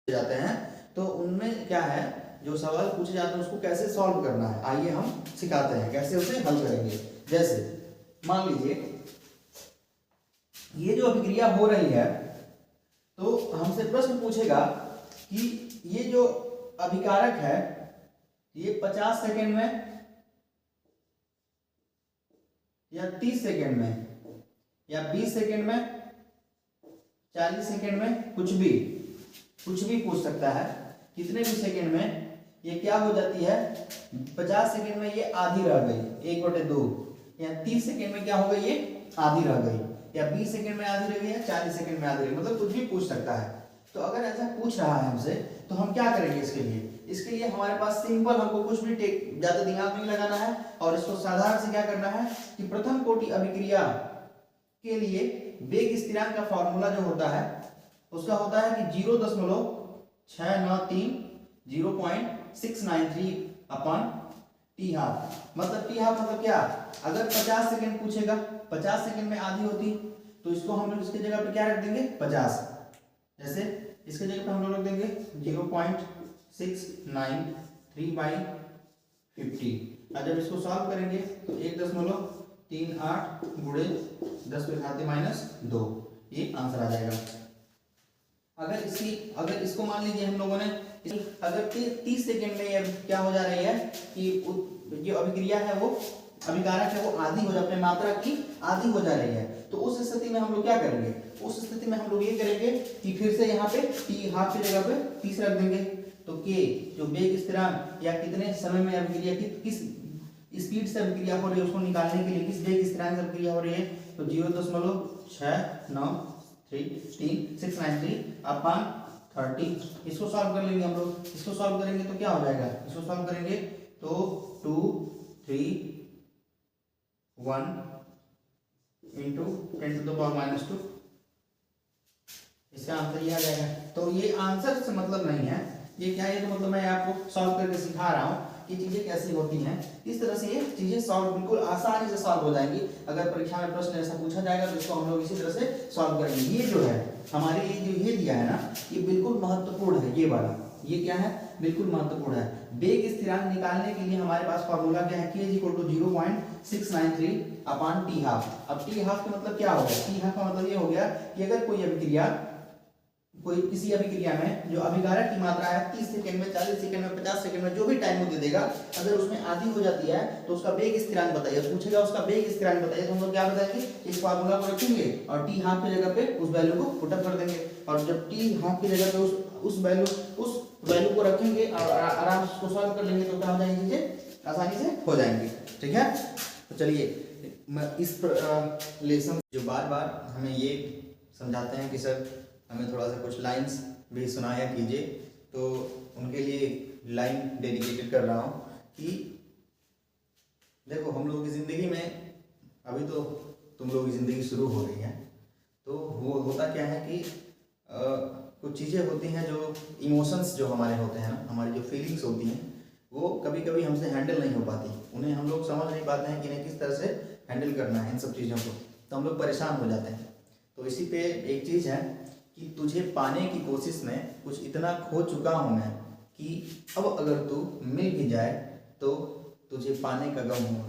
जाते हैं तो उनमें क्या है, जो सवाल पूछे जाते हैं उसको कैसे सॉल्व करना है, आइए हम सिखाते हैं कैसे उसे हल करेंगे। जैसे मान लीजिए ये जो अभिक्रिया हो रही है तो हमसे प्रश्न पूछेगा कि ये जो अभिकारक है ये 50 सेकेंड में या 30 सेकेंड में या 20 सेकेंड में 40 सेकेंड में कुछ भी पूछ सकता है। कितने भी सेकेंड में ये क्या हो जाती है, 50 सेकेंड में ये आधी रह गई 1/2, या 30 सेकेंड में क्या हो गई ये आधी रह गई, या 20 सेकेंड में आधी रह गई, या 40 सेकेंड में आधी रह गई, मतलब कुछ भी पूछ सकता है। तो अगर ऐसा पूछ रहा है हमसे तो हम क्या करेंगे इसके लिए हमारे पास सिंपल, हमको कुछ भी ज्यादा दिमाग नहीं लगाना है और इसको साधारण से क्या करना है कि प्रथम कोटि अभिक्रिया के लिए वेग स्थिरांक का फॉर्मूला जो होता है उसका होता है कि 0.693 0.693 अपन टी हाफ। मतलब टी हाफ मतलब क्या, अगर 50 सेकेंड पूछेगा, 50 सेकेंड में आधी होती तो इसको हम लोग इसके जगह पे क्या रख देंगे 50, जैसे इसके जगह पे हम लोग रख देंगे 0.693/50। और जब इसको सॉल्व करेंगे तो 1.38 गुणे 10⁻⁻2 ये आंसर आ जाएगा। अगर इसको मान लीजिए हम लोगों ने अगर 30 सेकेंड में ये क्या हो जा रही है कि जो अभिक्रिया है वो अभिकारक है वो आधी हो जा अपने मात्रा की आधी हो जा रही है, तो उस स्थिति में हम लोग क्या करेंगे, उस स्थिति में हम लोग ये करेंगे कि फिर से यहाँ पे टी हाफ की जगह पे 30 रख देंगे। तो के जो वेग स्थिरांक या कितने समय में अभिक्रिया किस स्पीड से अभिक्रिया हो रही है उसको निकालने के लिए किस वेग स्थिरांक से अभिक्रिया हो रही है, तो 0.693 इसको सॉल्व कर लेंगे हम लोग। इसको सॉल्व करेंगे तो क्या हो जाएगा, इसको सॉल्व करेंगे तो 2 3 1 into 10⁻², इसका आंसर ये आ जाएगा। तो ये आंसर से मतलब नहीं है, ये क्या है, तो मतलब मैं आपको सॉल्व करके सिखा रहा हूँ कि चीजें कैसी होती हैं। इस तरह से ये चीजें सॉल्व बिल्कुल आसानी से सॉल्व हो जाएंगी। अगर परीक्षा में प्रश्न ऐसा पूछा जाएगा तो इसको हम लोग इसी तरह से सॉल्व करेंगे। ये जो है हमारे लिए जो ये दिया है ना ये बिल्कुल महत्वपूर्ण है, ये वाला ये क्या है बिल्कुल महत्वपूर्ण है। वेग स्थिरांक निकालने के लिए हमारे पास फॉर्मूला क्या है, k = 0.693/टी हाफ। अब टी हाफ का मतलब क्या हो गया, टी हाफ का मतलब ये हो गया कि अगर किसी अभिक्रिया में जो अभिकारक की मात्रा है 30 सेकंड में 40 सेकंड में 50 सेकंड में जो भी टाइम वो दे देगा, अगर उसमें आधी हो जाती है तो उसका वेग स्थिरांक बताइए, पूछेगा उसका वेग स्थिरांक बताइए, तो हम लोग क्या बताएंगे इस फार्मूला को रखेंगे और टी हाफ की जगह पे उस वैल्यू को पुट अप कर देंगे। और जब टी हाफ की जगह पे उस वैल्यू को रखेंगे और आराम से सॉल्व कर लेंगे तो क्या हो जाएंगी चीजें आसानी से हो जाएंगी। ठीक है, तो चलिए इस लेसन जो बार बार हमें ये समझाते हैं कि सर हमें थोड़ा सा कुछ लाइंस भी सुनाया कीजिए, तो उनके लिए लाइन डेडिकेटेड कर रहा हूँ कि देखो हम लोगों की ज़िंदगी में अभी तो तुम लोगों की ज़िंदगी शुरू हो रही है, तो वो होता क्या है कि कुछ चीज़ें होती हैं जो इमोशंस जो हमारे होते हैं ना, हमारी जो फीलिंग्स होती हैं वो कभी कभी हमसे हैंडल नहीं हो पाती, उन्हें हम लोग समझ नहीं पाते हैं कि इन्हें किस तरह से हैंडल करना है इन सब चीज़ों को, तो हम लोग परेशान हो जाते हैं। तो इसी पे एक चीज़ है कि तुझे पाने की कोशिश में कुछ इतना खो चुका हूँ मैं कि अब अगर तू मिल भी जाए तो तुझे पाने का गम हो।